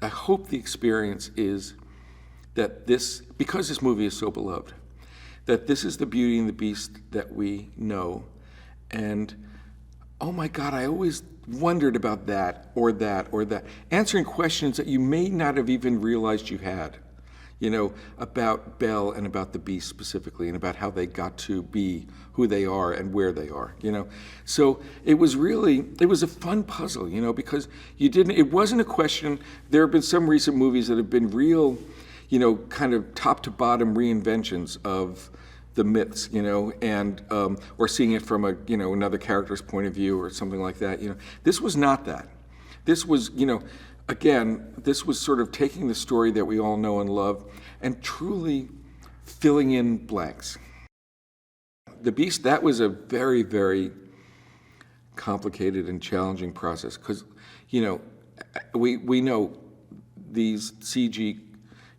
I hope the experience is that this, because this movie is so beloved, that this is the Beauty and the Beast that we know. And oh my God, I always wondered about that or that or that, answering questions that you may not have even realized you had, you know, about Belle and about the Beast specifically, and about how they got to be who they are and where they are, you know. So it was a fun puzzle, you know, because it wasn't a question. There have been some recent movies that have been real, you know, kind of top to bottom reinventions of the myths, you know, and or seeing it from a, you know, another character's point of view or something like that, you know. This was not that. This was, you know, again, this was sort of taking the story that we all know and love and truly filling in blanks. The Beast, that was a very, very complicated and challenging process because, you know, we know these CG,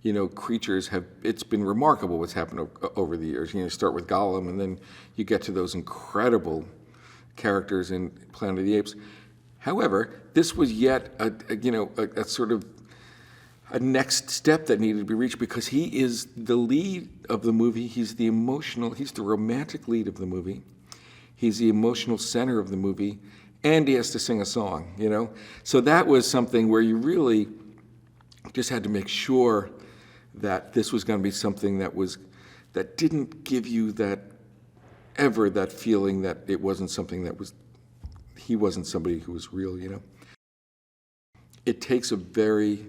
you know, creatures it's been remarkable what's happened over the years. You know, you start with Gollum and then you get to those incredible characters in Planet of the Apes. However, this was yet a sort of a next step that needed to be reached because he is the lead of the movie. He's the romantic lead of the movie. He's the emotional center of the movie, and he has to sing a song, you know? So that was something where you really just had to make sure that this was going to be something that didn't give you that feeling that it wasn't something he wasn't somebody who was real, you know. It takes a very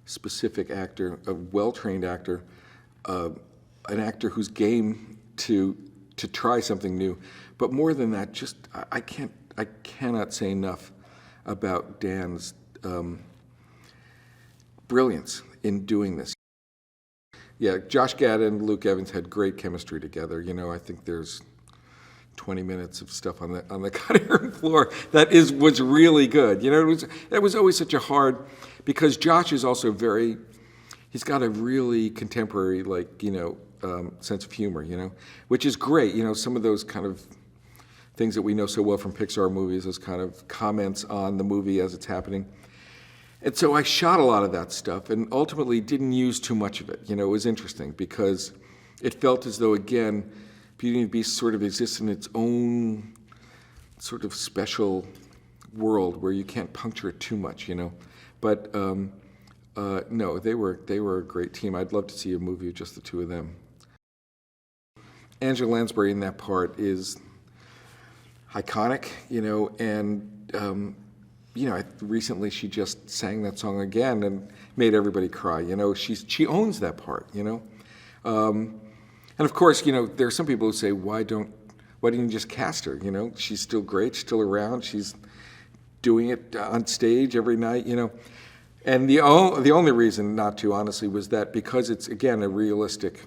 specific actor, a well-trained actor, an actor who's game to try something new. But more than that, just I cannot say enough about Dan's brilliance in doing this. Yeah, Josh Gad and Luke Evans had great chemistry together. You know, I think there's 20 minutes of stuff on the cutting room floor that was really good. You know, it was always such a hard, because Josh is also he's got a really contemporary, like, you know, sense of humor, you know, which is great. You know, some of those kind of things that we know so well from Pixar movies, those kind of comments on the movie as it's happening. And so I shot a lot of that stuff and ultimately didn't use too much of it. You know, it was interesting because it felt as though, again, Beauty and the Beast sort of exists in its own sort of special world where you can't puncture it too much, you know. But no, they were a great team. I'd love to see a movie of just the two of them. Angela Lansbury in that part is iconic, you know, and you know, recently she just sang that song again and made everybody cry. You know, she owns that part, you know. And of course, you know, there are some people who say, why didn't you just cast her? You know, she's still great, she's still around, she's doing it on stage every night, you know. And the only reason not to, honestly, was that because it's, again, a realistic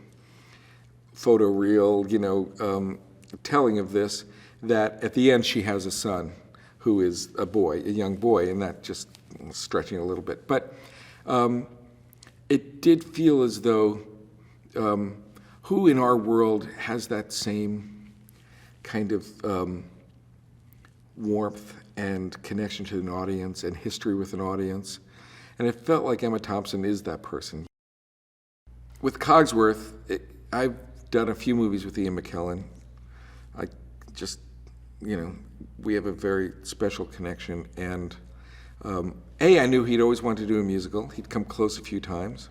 photoreal, you know, telling of this, that at the end she has a son who is a young boy, and that just stretching a little bit. But it did feel as though who in our world has that same kind of warmth and connection to an audience and history with an audience. And it felt like Emma Thompson is that person. With Cogsworth, I've done a few movies with Ian McKellen. You know, we have a very special connection. And I knew he'd always wanted to do a musical. He'd come close a few times.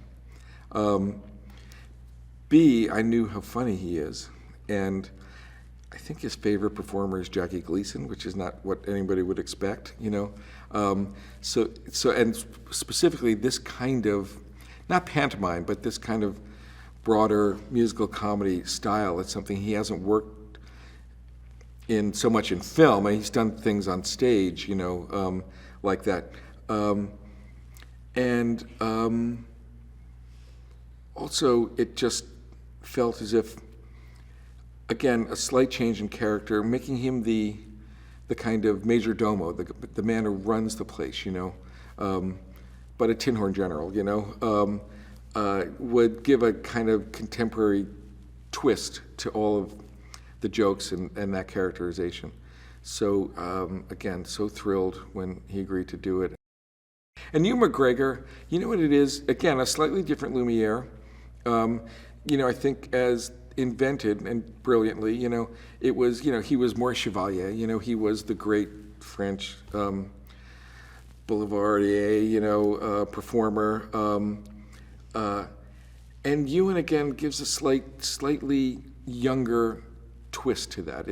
B, I knew how funny he is. And I think his favorite performer is Jackie Gleason, which is not what anybody would expect, you know. So and specifically this kind of, not pantomime, but this kind of broader musical comedy style. It's something he hasn't worked in so much in film. I mean, he's done things on stage, you know, like that. Also, it just felt as if, again, a slight change in character, making him the kind of major domo, the man who runs the place, you know, but a tin horn general, you know, would give a kind of contemporary twist to all of the jokes and that characterization. So again, so thrilled when he agreed to do it. And Ewan McGregor, you know what it is? Again, a slightly different Lumiere. You know, I think as invented and brilliantly, you know, it was, you know, he was more Chevalier, you know, he was the great French boulevardier, you know, performer. And Ewan, again, gives a slightly younger twist to that.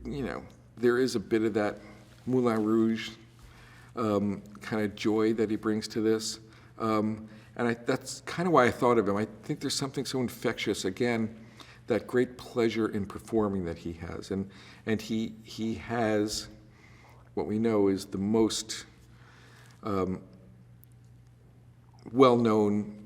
You know, there is a bit of that Moulin Rouge kind of joy that he brings to this. And that's kind of why I thought of him. I think there's something so infectious, again, that great pleasure in performing that he has. And he has what we know is the most well-known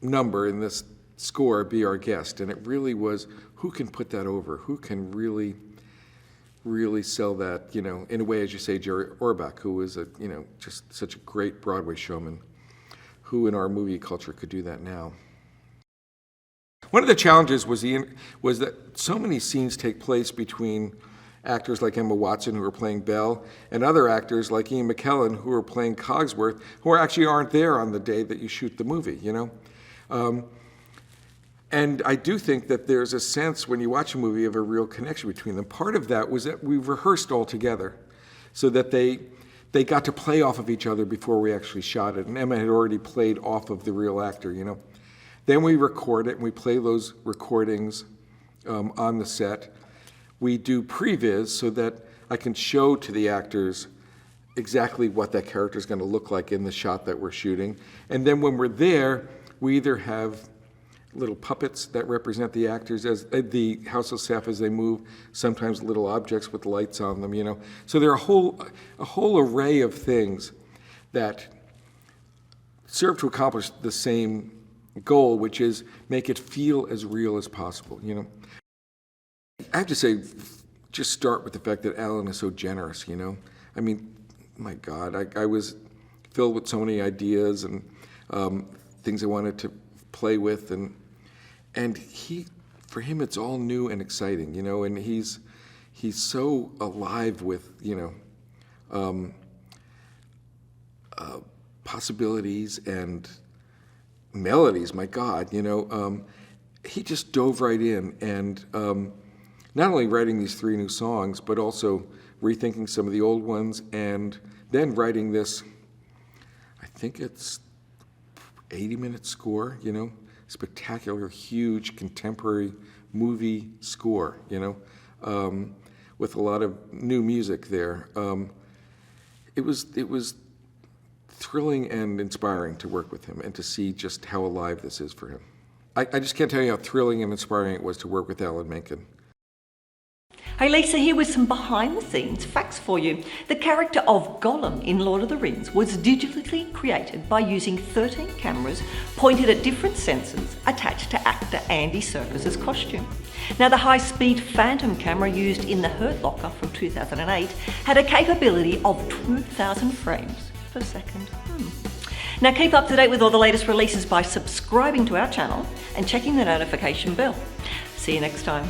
number in this score, Be Our Guest. And it really was, who can put that over? Who can really sell that, you know, in a way, as you say, Jerry Orbach, who was a, you know, just such a great Broadway showman. Who in our movie culture could do that now? One of the challenges was that so many scenes take place between actors like Emma Watson, who are playing Belle, and other actors like Ian McKellen, who are playing Cogsworth, who actually aren't there on the day that you shoot the movie, you know? And I do think that there's a sense when you watch a movie of a real connection between them. Part of that was that we rehearsed all together so that they got to play off of each other before we actually shot it. And Emma had already played off of the real actor, you know. Then we record it and we play those recordings on the set. We do previs so that I can show to the actors exactly what that character is going to look like in the shot that we're shooting. And then when we're there, we either have little puppets that represent the actors as the household staff as they move, sometimes little objects with lights on them, you know. So there are a whole array of things that serve to accomplish the same goal, which is make it feel as real as possible, you know. I have to say, just start with the fact that Alan is so generous, you know. I mean, my God, I was filled with so many ideas and things I wanted to play with, and for him, it's all new and exciting, you know, and he's so alive with, you know, possibilities and melodies, my God, you know. He just dove right in, and not only writing these 3 new songs, but also rethinking some of the old ones, and then writing this, I think it's 80-minute score, you know, spectacular, huge, contemporary movie score, you know, with a lot of new music there. It was thrilling and inspiring to work with him and to see just how alive this is for him. I just can't tell you how thrilling and inspiring it was to work with Alan Menken. Hey Lisa, here with some behind the scenes facts for you. The character of Gollum in Lord of the Rings was digitally created by using 13 cameras pointed at different sensors attached to actor Andy Serkis's costume. Now the high-speed Phantom camera used in The Hurt Locker from 2008 had a capability of 2,000 frames per second. Now keep up to date with all the latest releases by subscribing to our channel and checking the notification bell. See you next time.